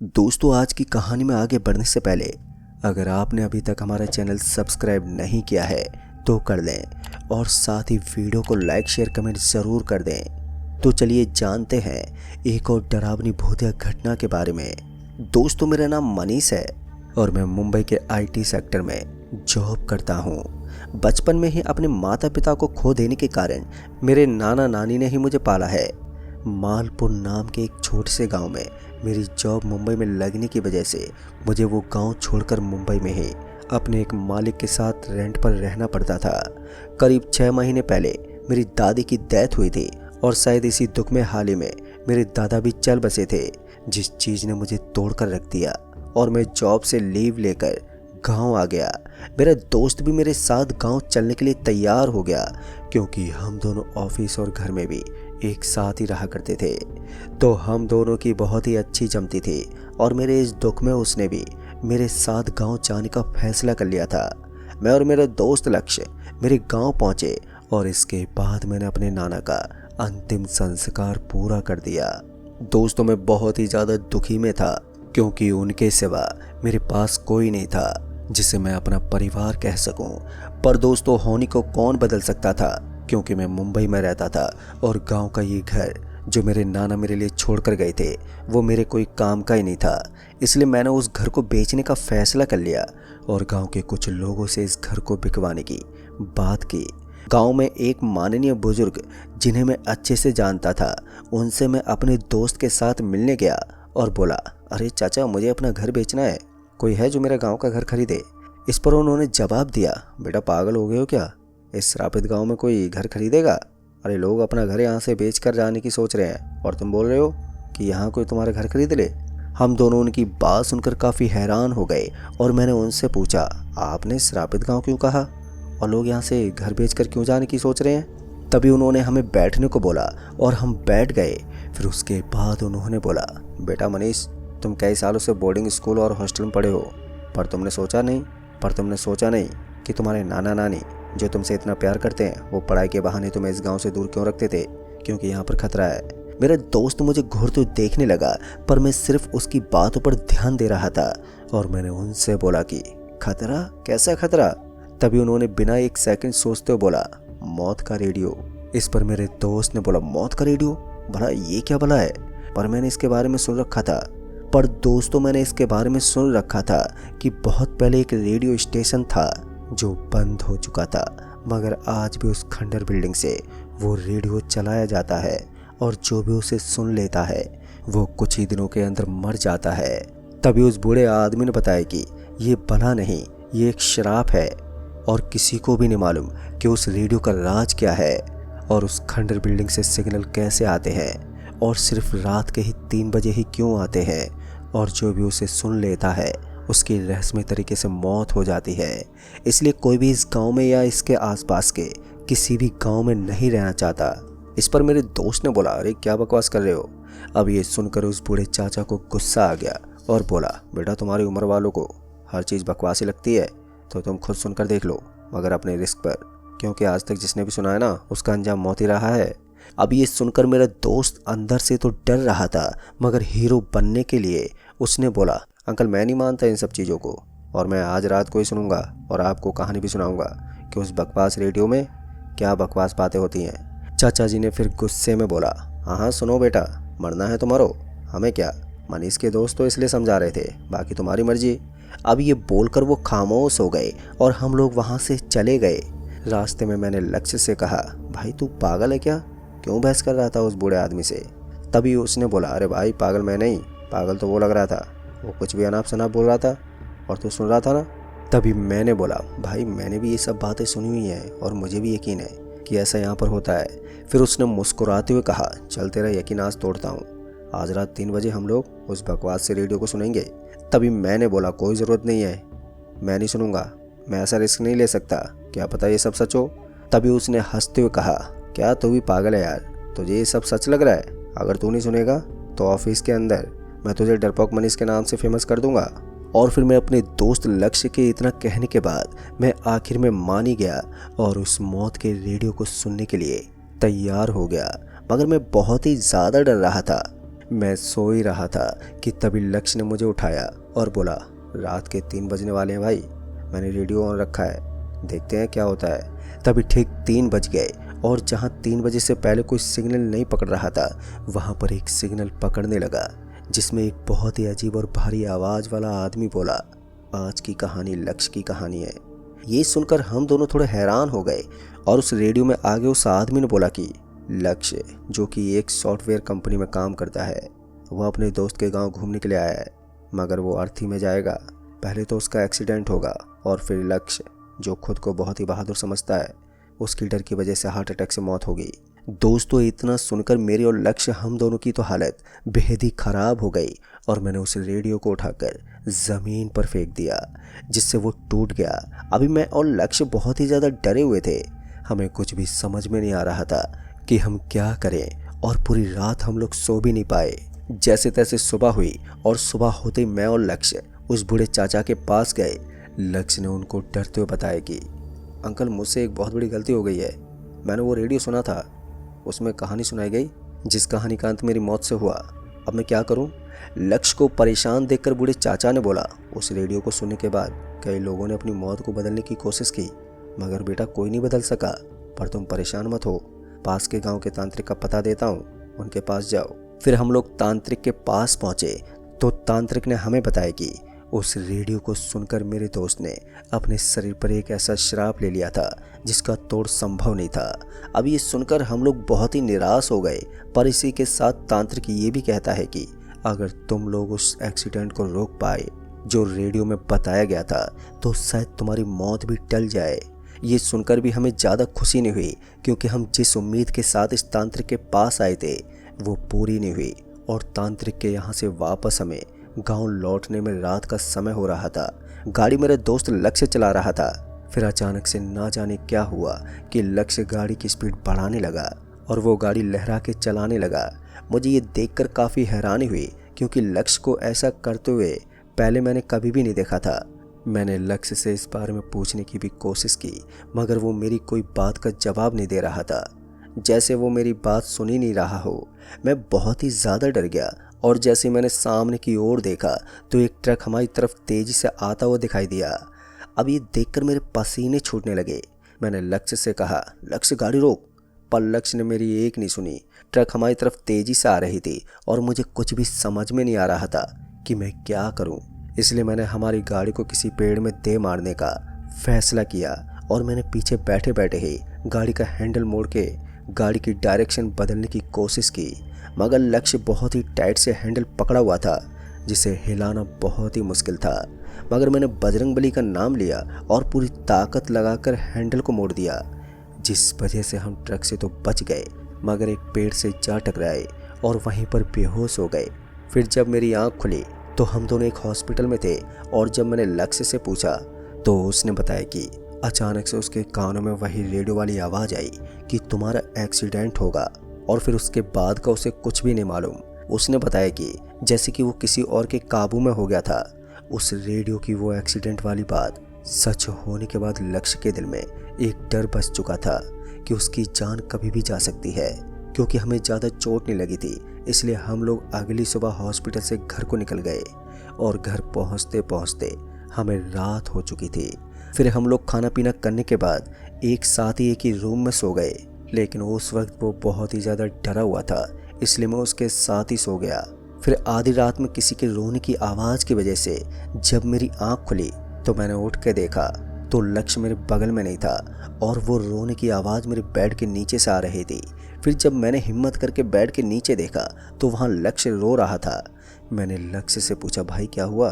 दोस्तों, आज की कहानी में आगे बढ़ने से पहले अगर आपने अभी तक हमारा चैनल सब्सक्राइब नहीं किया है तो कर दें और साथ ही वीडियो को लाइक शेयर कमेंट ज़रूर कर दें। तो चलिए जानते हैं एक और डरावनी भूतिया घटना के बारे में। दोस्तों, मेरा नाम मनीष है और मैं मुंबई के आईटी सेक्टर में जॉब करता हूँ। बचपन में ही अपने माता पिता को खो देने के कारण मेरे नाना नानी ने ही मुझे पाला है। मालपुर नाम के एक छोटे से गांव में मेरी जॉब मुंबई में लगने की वजह से मुझे वो गांव छोड़कर मुंबई में ही अपने एक मालिक के साथ रेंट पर रहना पड़ता था। करीब 6 महीने पहले मेरी दादी की डेथ हुई थी और शायद इसी दुख में हाल ही में मेरे दादा भी चल बसे थे, जिस चीज़ ने मुझे तोड़कर रख दिया और मैं जॉब से लीव लेकर गांव आ गया। मेरा दोस्त भी मेरे साथ गांव चलने के लिए तैयार हो गया क्योंकि हम दोनों ऑफिस और घर में भी एक साथ ही रहा करते थे। तो हम दोनों की बहुत ही अच्छी जमती थी और मेरे इस दुख में उसने भी मेरे साथ गांव जाने का फैसला कर लिया था। मैं और मेरा दोस्त लक्ष्य मेरे गांव पहुंचे और इसके बाद मैंने अपने नाना का अंतिम संस्कार पूरा कर दिया। दोस्तों, मैं बहुत ही ज़्यादा दुखी में था क्योंकि उनके सिवा मेरे पास कोई नहीं था जिसे मैं अपना परिवार कह सकूं। पर दोस्तों, होनी को कौन बदल सकता था क्योंकि मैं मुंबई में रहता था और गांव का ये घर जो मेरे नाना मेरे लिए छोड़कर गए थे वो मेरे कोई काम का ही नहीं था। इसलिए मैंने उस घर को बेचने का फैसला कर लिया और गांव के कुछ लोगों से इस घर को बिकवाने की बात की। गांव में एक माननीय बुजुर्ग जिन्हें मैं अच्छे से जानता था, उनसे मैं अपने दोस्त के साथ मिलने गया और बोला, अरे चाचा, मुझे अपना घर बेचना है, कोई है जो मेरा गांव का घर खरीदे। इस पर उन्होंने जवाब दिया, बेटा पागल हो गए हो क्या, इस श्रापित गांव में कोई घर खरीदेगा? अरे लोग अपना घर यहाँ से बेच कर जाने की सोच रहे हैं और तुम बोल रहे हो कि यहाँ कोई तुम्हारा घर खरीद ले। हम दोनों उनकी बात सुनकर काफ़ी हैरान हो गए और मैंने उनसे पूछा, आपने श्रापित गांव क्यों कहा और लोग यहाँ से घर बेचकर क्यों जाने की सोच रहे हैं? तभी उन्होंने हमें बैठने को बोला और हम बैठ गए। फिर उसके बाद उन्होंने बोला, बेटा मनीष, तुम कई सालों से बोर्डिंग स्कूल और हॉस्टल में पढ़े हो, पर तुमने सोचा नहीं कि तुम्हारे नाना नानी जो तुमसे इतना प्यार करते हैं वो पढ़ाई के बहाने तुम्हें इस गांव से दूर क्यों रखते थे, क्योंकि यहाँ पर खतरा है। मेरा दोस्त मुझे घूरते हुए देखने लगा पर मैं सिर्फ उसकी बातों पर ध्यान दे रहा था और मैंने उनसे बोला कि खतरा? कैसा खतरा? तभी उन्होंने बिना एक सेकंड सोचते हुए बोला, मौत का रेडियो। इस पर मेरे दोस्त ने बोला, मौत का रेडियो? भला ये क्या भला है? पर मैंने इसके बारे में सुन रखा था। पर दोस्तों, मैंने इसके बारे में सुन रखा था कि बहुत पहले एक रेडियो स्टेशन था जो बंद हो चुका था, मगर आज भी उस खंडर बिल्डिंग से वो रेडियो चलाया जाता है और जो भी उसे सुन लेता है वो कुछ ही दिनों के अंदर मर जाता है। तभी उस बूढ़े आदमी ने बताया कि ये बला नहीं, ये एक शराब है और किसी को भी नहीं मालूम कि उस रेडियो का राज क्या है और उस खंडर बिल्डिंग से सिग्नल कैसे आते हैं और सिर्फ रात के ही 3 बजे ही क्यों आते हैं, और जो भी उसे सुन लेता है उसकी रहस्यमय तरीके से मौत हो जाती है। इसलिए कोई भी इस गांव में या इसके आसपास के किसी भी गांव में नहीं रहना चाहता। इस पर मेरे दोस्त ने बोला, अरे क्या बकवास कर रहे हो? अब ये सुनकर उस बूढ़े चाचा को गुस्सा आ गया और बोला, बेटा तुम्हारी उम्र वालों को हर चीज़ बकवास ही लगती है तो तुम खुद सुनकर देख लो, मगर अपने रिस्क पर, क्योंकि आज तक जिसने भी सुना है ना उसका अंजाम मौत ही रहा है। अब ये सुनकर मेरा दोस्त अंदर से तो डर रहा था मगर हीरो बनने के लिए उसने बोला, अंकल मैं नहीं मानता इन सब चीज़ों को और मैं आज रात को ही सुनूंगा और आपको कहानी भी सुनाऊंगा कि उस बकवास रेडियो में क्या बकवास बातें होती हैं। चाचा जी ने फिर गुस्से में बोला, हाँ हाँ सुनो बेटा, मरना है तो मरो, हमें क्या। मनीष के दोस्त तो इसलिए समझा रहे थे, बाकी तुम्हारी मर्जी। अब ये बोलकर वो खामोश हो गए और हम लोग वहाँ से चले गए। रास्ते में मैंने लक्ष्य से कहा, भाई तू पागल है क्या, क्यों बहस कर रहा था उस बूढ़े आदमी से? तभी उसने बोला, अरे भाई पागल मैं नहीं, पागल तो वो लग रहा था, वो कुछ भी अनाप शनाप बोल रहा था और तू सुन रहा था ना। तभी मैंने बोला, भाई मैंने भी ये सब बातें सुनी हुई हैं और मुझे भी यकीन है कि ऐसा यहाँ पर होता है। फिर उसने मुस्कुराते हुए कहा, चल तेरा यकीन आज तोड़ता हूँ, आज रात 3 बजे हम लोग उस बकवास से रेडियो को सुनेंगे। तभी मैंने बोला, कोई ज़रूरत नहीं है, मैं नहीं सुनूंगा, मैं ऐसा रिस्क नहीं ले सकता, क्या पता ये सब सच हो। तभी उसने हंसते हुए कहा, क्या तू भी पागल है यार, तुझे ये सब सच लग रहा है? अगर तू नहीं सुनेगा तो ऑफिस के अंदर मैं तुझे डरपोक मनीष के नाम से फेमस कर दूंगा। और फिर मैं अपने दोस्त लक्ष्य के इतना कहने के बाद मैं आखिर में मान ही गया और उस मौत के रेडियो को सुनने के लिए तैयार हो गया, मगर मैं बहुत ही ज़्यादा डर रहा था मैं सो ही रहा था कि तभी लक्ष्य ने मुझे उठाया और बोला, रात के 3 बजने वाले हैं भाई, मैंने रेडियो ऑन रखा है, देखते हैं क्या होता है। तभी ठीक 3 बज गए और जहाँ 3 बजे से पहले कोई सिग्नल नहीं पकड़ रहा था, वहाँ पर एक सिग्नल पकड़ने लगा, जिसमें एक बहुत ही अजीब और भारी आवाज़ वाला आदमी बोला, आज की कहानी लक्ष्य की कहानी है। ये सुनकर हम दोनों थोड़े हैरान हो गए और उस रेडियो में आगे उस आदमी ने बोला कि लक्ष्य, जो कि एक सॉफ्टवेयर कंपनी में काम करता है, वह अपने दोस्त के गांव घूमने के लिए आया है, मगर वो अर्थी में जाएगा। पहले तो उसका एक्सीडेंट होगा और फिर लक्ष्य, जो खुद को बहुत ही बहादुर समझता है, उसकी डर की वजह से हार्ट अटैक से मौत होगी। दोस्तों, इतना सुनकर मेरी और लक्ष्य हम दोनों की तो हालत बेहद ही खराब हो गई और मैंने उस रेडियो को उठाकर ज़मीन पर फेंक दिया, जिससे वो टूट गया। अभी मैं और लक्ष्य बहुत ही ज़्यादा डरे हुए थे। हमें कुछ भी समझ में नहीं आ रहा था कि हम क्या करें और पूरी रात हम लोग सो भी नहीं पाए। जैसे तैसे सुबह हुई और सुबह होते ही मैं और लक्ष्य उस बूढ़े चाचा के पास गए। लक्ष्य ने उनको डरते हुए बताया कि अंकल, मुझसे एक बहुत बड़ी गलती हो गई है। मैंने वो रेडियो सुना था, उसमें कहानी सुनाई गई जिस कहानी का अंत मेरी मौत से हुआ। अब मैं क्या करूं? लक्ष्य को परेशान देखकर बूढ़े चाचा ने बोला, उस रेडियो को सुनने के बाद कई लोगों ने अपनी मौत को बदलने की कोशिश की, मगर बेटा कोई नहीं बदल सका। पर तुम परेशान मत हो, पास के गांव के तांत्रिक का पता देता हूँ, उनके पास जाओ। फिर हम लोग तांत्रिक के पास पहुंचे तो तांत्रिक ने हमें बताया कि उस रेडियो को सुनकर मेरे दोस्त ने अपने शरीर पर एक ऐसा श्राप ले लिया था जिसका तोड़ संभव नहीं था। अब ये सुनकर हम लोग बहुत ही निराश हो गए, पर इसी के साथ तांत्रिक ये भी कहता है कि अगर तुम लोग उस एक्सीडेंट को रोक पाए जो रेडियो में बताया गया था, तो शायद तुम्हारी मौत भी टल जाए। ये सुनकर भी हमें ज़्यादा खुशी नहीं हुई, क्योंकि हम जिस उम्मीद के साथ इस तांत्रिक के पास आए थे वो पूरी नहीं हुई और तांत्रिक के यहाँ से वापस हमें गांव लौटने में रात का समय हो रहा था। गाड़ी मेरे दोस्त लक्ष्य चला रहा था। फिर अचानक से ना जाने क्या हुआ कि लक्ष्य गाड़ी की स्पीड बढ़ाने लगा और वो गाड़ी लहरा के चलाने लगा। मुझे ये देखकर काफ़ी हैरानी हुई, क्योंकि लक्ष्य को ऐसा करते हुए पहले मैंने कभी भी नहीं देखा था। मैंने लक्ष्य से इस बारे में पूछने की भी कोशिश की, मगर वो मेरी कोई बात का जवाब नहीं दे रहा था, जैसे वो मेरी बात सुन ही नहीं रहा हो। मैं बहुत ही ज़्यादा डर गया और जैसे मैंने सामने की ओर देखा तो एक ट्रक हमारी तरफ तेज़ी से आता हुआ दिखाई दिया। अब ये देखकर मेरे पसीने छूटने लगे। मैंने लक्ष्य से कहा, लक्ष्य गाड़ी रोक, पर लक्ष्य ने मेरी एक नहीं सुनी। ट्रक हमारी तरफ तेज़ी से आ रही थी और मुझे कुछ भी समझ में नहीं आ रहा था कि मैं क्या करूं। इसलिए मैंने हमारी गाड़ी को किसी पेड़ में दे मारने का फैसला किया और मैंने पीछे बैठे बैठे ही गाड़ी का हैंडल मोड़ के गाड़ी की डायरेक्शन बदलने की कोशिश की, मगर लक्ष्य बहुत ही टाइट से हैंडल पकड़ा हुआ था, जिसे हिलाना बहुत ही मुश्किल था। मगर मैंने बजरंगबली का नाम लिया और पूरी ताकत लगाकर हैंडल को मोड़ दिया, जिस वजह से हम ट्रक से तो बच गए, मगर एक पेड़ से जा टकराए और वहीं पर बेहोश हो गए। फिर जब मेरी आँख खुली तो हम दोनों एक हॉस्पिटल में थे और जब मैंने लक्ष्य से पूछा तो उसने बताया कि अचानक से उसके कानों में वही रेडियो वाली आवाज़ आई कि तुम्हारा एक्सीडेंट होगा, और फिर उसके बाद का उसे कुछ भी नहीं मालूम। उसने बताया कि जैसे कि वो किसी और के काबू में हो गया था। उस रेडियो की वो एक्सीडेंट वाली बात सच होने के बाद लक्ष्य के दिल में एक डर बस चुका था कि उसकी जान कभी भी जा सकती है। क्योंकि हमें ज़्यादा चोट नहीं लगी थी, इसलिए हम लोग अगली सुबह हॉस्पिटल से घर को निकल गए और घर पहुंचते पहुंचते हमें रात हो चुकी थी। फिर हम लोग खाना पीना करने के बाद एक साथ ही एक ही रूम में सो गए, लेकिन उस वक्त वो बहुत ही ज़्यादा डरा हुआ था, इसलिए मैं उसके साथ ही सो गया। फिर आधी रात में किसी के रोने की आवाज़ की वजह से जब मेरी आँख खुली तो मैंने उठ के देखा तो लक्ष्य मेरे बगल में नहीं था और वो रोने की आवाज़ मेरे बेड के नीचे से आ रही थी। फिर जब मैंने हिम्मत करके बेड के नीचे देखा तो वहाँ लक्ष्य रो रहा था। मैंने लक्ष्य से पूछा, भाई क्या हुआ?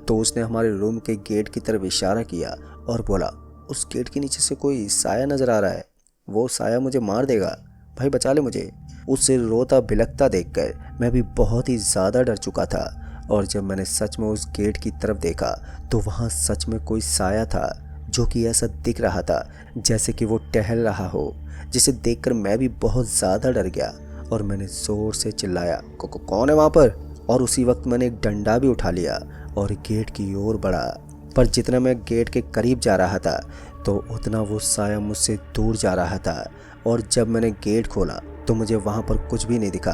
तो उसने हमारे रूम के गेट की तरफ इशारा किया और बोला, उस गेट के नीचे से कोई साया नज़र आ रहा है, वो साया मुझे मार देगा, भाई बचा ले मुझे। उससे रोता बिलखता देखकर मैं भी बहुत ही ज़्यादा डर चुका था और जब मैंने सच में उस गेट की तरफ देखा तो वहाँ सच में कोई साया था जो कि ऐसा दिख रहा था जैसे कि वो टहल रहा हो, जिसे देखकर मैं भी बहुत ज़्यादा डर गया और मैंने ज़ोर से चिल्लाया, कौन है वहाँ पर? और उसी वक्त मैंने एक डंडा भी उठा लिया और गेट की ओर बढ़ा। पर जितना मैं गेट के करीब जा रहा था तो उतना वो साया मुझसे दूर जा रहा था और जब मैंने गेट खोला तो मुझे वहाँ पर कुछ भी नहीं दिखा।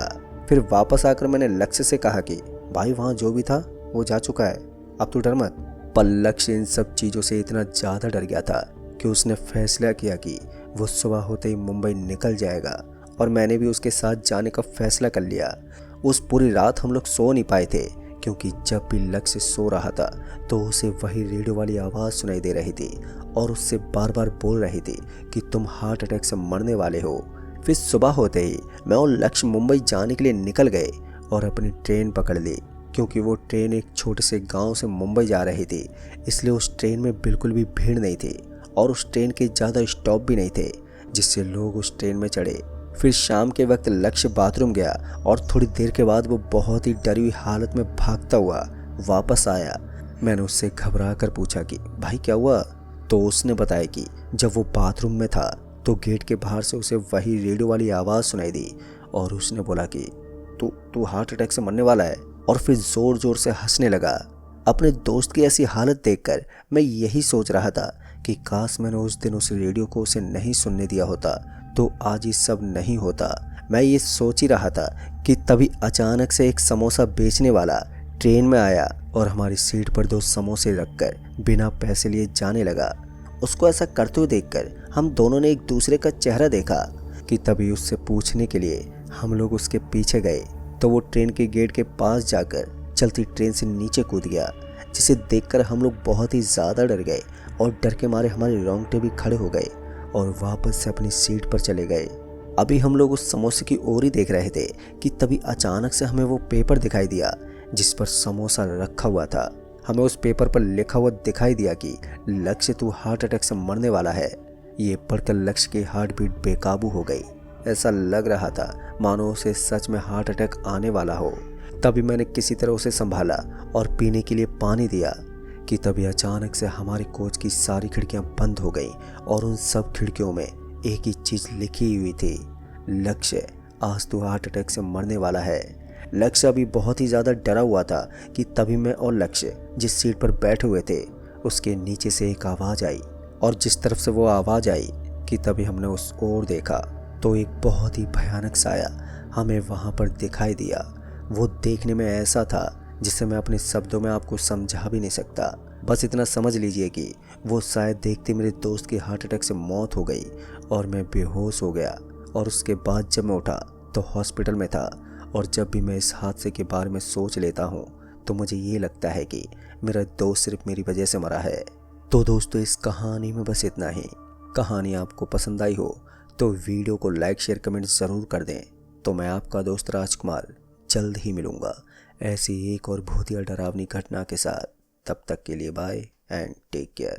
फिर वापस आकर मैंने लक्ष्य से कहा कि भाई वहाँ जो भी था वो जा चुका है, अब तू डर मत। पर लक्ष्य इन सब चीज़ों से इतना ज़्यादा डर गया था कि उसने फैसला किया कि वो सुबह होते ही मुंबई निकल जाएगा और मैंने भी उसके साथ जाने का फैसला कर लिया। उस पूरी रात हम लोग सो नहीं पाए थे क्योंकि जब भी लक्ष्य सो रहा था तो उसे वही रेडियो वाली आवाज़ सुनाई दे रही थी और उससे बार बार बोल रही थी कि तुम हार्ट अटैक से मरने वाले हो। फिर सुबह होते ही मैं और लक्ष्य मुंबई जाने के लिए निकल गए और अपनी ट्रेन पकड़ ली क्योंकि वो ट्रेन एक छोटे से गांव से मुंबई जा रही थी, इसलिए उस ट्रेन में बिल्कुल भी भीड़ नहीं थी और उस ट्रेन के ज़्यादा स्टॉप भी नहीं थे जिससे लोग उस ट्रेन में चढ़े। फिर शाम के वक्त लक्ष्य बाथरूम गया और थोड़ी देर के बाद वो बहुत ही डरी हुई हालत में भागता हुआ वापस आया। मैंने उससे घबरा कर पूछा कि भाई क्या हुआ? तो उसने बताया कि जब वो बाथरूम में था तो गेट के बाहर से उसे वही रेडियो वाली आवाज़ सुनाई दी और उसने बोला कि तू हार्ट अटैक से मरने वाला है, और फिर ज़ोर ज़ोर से हंसने लगा। अपने दोस्त की ऐसी हालत देखकर मैं यही सोच रहा था कि काश मैंने उस दिन उस रेडियो को उसे नहीं सुनने दिया होता तो आज ये सब नहीं होता। मैं ये सोच ही रहा था कि तभी अचानक से एक समोसा बेचने वाला ट्रेन में आया और हमारी सीट पर 2 समोसे रखकर बिना पैसे लिए जाने लगा। उसको ऐसा करते हुए देखकर हम दोनों ने एक दूसरे का चेहरा देखा कि तभी उससे पूछने के लिए हम लोग उसके पीछे गए तो वो ट्रेन के गेट के पास जाकर चलती ट्रेन से नीचे कूद गया, जिसे देखकर हम लोग बहुत ही ज़्यादा डर गए और डर के मारे हमारे रोंगटे भी खड़े हो गए और वापस से अपनी सीट पर चले गए। अभी हम लोग उस समोसे की ओर ही देख रहे थे कि तभी अचानक से हमें वो पेपर दिखाई दिया जिस पर समोसा रखा हुआ था। हमें उस पेपर पर लिखा हुआ दिखाई दिया कि लक्ष्य तू हार्ट अटैक से मरने वाला है। ये पढ़कर लक्ष्य की हार्ट बीट बेकाबू हो गई। ऐसा लग रहा था मानो उसे सच में हार्ट अटैक आने वाला हो। तभी मैंने किसी तरह उसे संभाला और पीने के लिए पानी दिया कि तभी अचानक से हमारे कोच की सारी खिड़कियां बंद हो गई और उन सब खिड़कियों में एक ही चीज़ लिखी हुई थी, लक्ष्य आज तू हार्ट अटैक से मरने वाला है। लक्ष्य अभी बहुत ही ज़्यादा डरा हुआ था कि तभी मैं और लक्ष्य जिस सीट पर बैठे हुए थे उसके नीचे से एक आवाज़ आई और जिस तरफ से वो आवाज़ आई कि तभी हमने उस ओर देखा तो एक बहुत ही भयानक साया हमें वहाँ पर दिखाई दिया। वो देखने में ऐसा था जिसे मैं अपने शब्दों में आपको समझा भी नहीं सकता। बस इतना समझ लीजिए कि वो शायद देखते मेरे दोस्त की हार्ट अटैक से मौत हो गई और मैं बेहोश हो गया। और उसके बाद जब मैं उठा तो हॉस्पिटल में था और जब भी मैं इस हादसे के बारे में सोच लेता हूँ तो मुझे ये लगता है कि मेरा दोस्त सिर्फ मेरी वजह से मरा है। तो दोस्तों इस कहानी में बस इतना ही। कहानी आपको पसंद आई हो तो वीडियो को लाइक शेयर कमेंट ज़रूर कर दें। तो मैं आपका दोस्त राजकुमार जल्द ही मिलूँगा ऐसी एक और बहुत ही डरावनी घटना के साथ। तब तक के लिए बाय एंड टेक केयर।